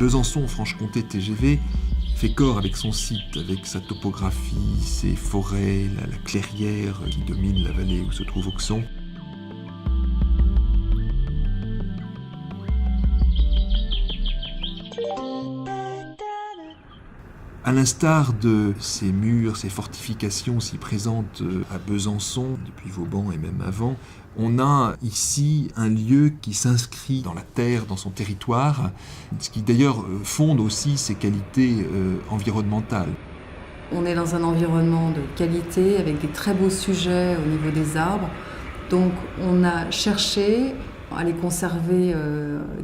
Besançon-Franche-Comté TGV fait corps avec son site, avec sa topographie, ses forêts, la clairière qui domine la vallée où se trouve Auxon. À l'instar de ces murs, ces fortifications si présentes à Besançon, depuis Vauban et même avant, on a ici un lieu qui s'inscrit dans la terre, dans son territoire, ce qui d'ailleurs fonde aussi ses qualités environnementales. On est dans un environnement de qualité, avec des très beaux sujets au niveau des arbres. Donc on a cherché à les conserver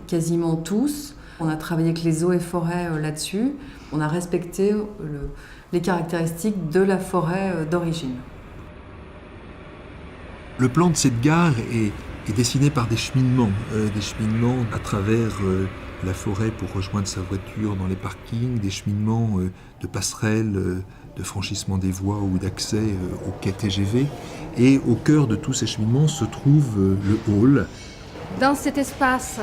quasiment tous. On a travaillé avec les eaux et forêts là-dessus. On a respecté les caractéristiques de la forêt d'origine. Le plan de cette gare est dessiné par des cheminements à travers la forêt pour rejoindre sa voiture dans les parkings, des cheminements de passerelles, de franchissement des voies ou d'accès au quai TGV. Et au cœur de tous ces cheminements se trouve le hall. Dans cet espace,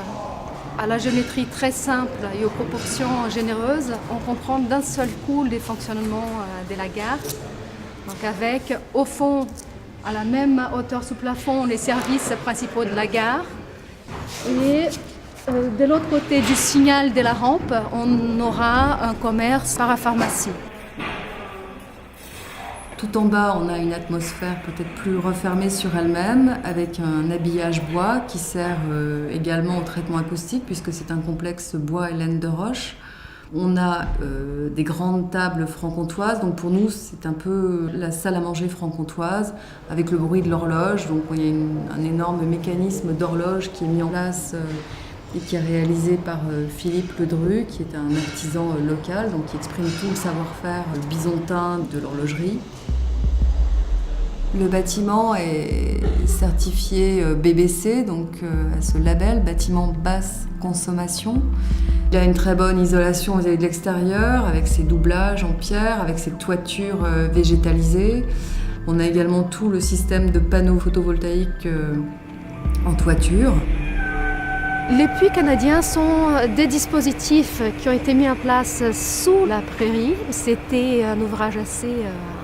à la géométrie très simple et aux proportions généreuses, on comprend d'un seul coup les fonctionnements de la gare. Donc avec, au fond, à la même hauteur sous plafond, les services principaux de la gare. Et de l'autre côté du signal de la rampe, on aura un commerce parapharmacie. Tout en bas, on a une atmosphère peut-être plus refermée sur elle-même, avec un habillage bois qui sert également au traitement acoustique, puisque c'est un complexe bois et laine de roche. On a des grandes tables franc-comtoises, donc pour nous, c'est un peu la salle à manger franc-comtoise, avec le bruit de l'horloge. Donc il y a un énorme mécanisme d'horloge qui est mis en place et qui est réalisé par Philippe Ledru, qui est un artisan local, donc qui exprime tout le savoir-faire byzantin de l'horlogerie. Le bâtiment est certifié BBC, donc à ce label, bâtiment basse consommation. Il a une très bonne isolation vis-à-vis de l'extérieur, avec ses doublages en pierre, avec ses toitures végétalisées. On a également tout le système de panneaux photovoltaïques en toiture. Les puits canadiens sont des dispositifs qui ont été mis en place sous la prairie. C'était un ouvrage assez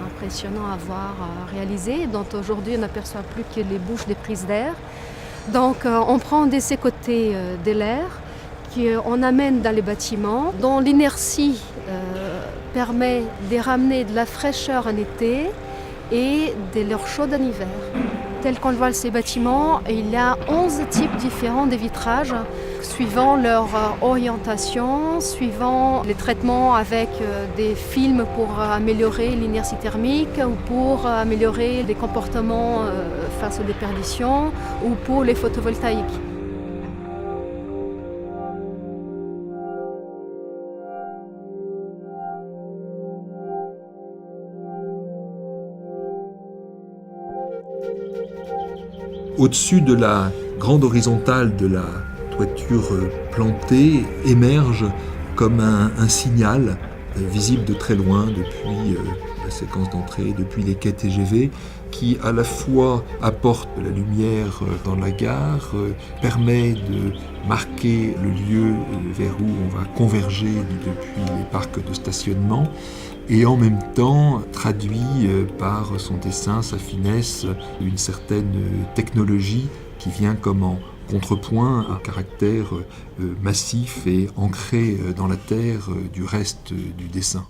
impressionnant à voir réalisé, dont aujourd'hui on n'aperçoit plus que les bouches des prises d'air. Donc on prend de ces côtés de l'air qu'on amène dans les bâtiments, dont l'inertie permet de ramener de la fraîcheur en été et de l'air chaud en hiver. Tel qu'on le voit ces bâtiments, il y a 11 types différents de vitrages, suivant leur orientation, suivant les traitements avec des films pour améliorer l'inertie thermique ou pour améliorer les comportements face aux déperditions ou pour les photovoltaïques. Au-dessus de la grande horizontale de la toiture plantée émerge comme un signal visible de très loin depuis la séquence d'entrée, depuis les quais TGV, qui à la fois apporte de la lumière dans la gare, permet de marquer le lieu vers où on va converger depuis les parcs de stationnement, et en même temps traduit par son dessin, sa finesse, une certaine technologie qui vient comme en contrepoint, un caractère massif et ancré dans la terre du reste du dessin.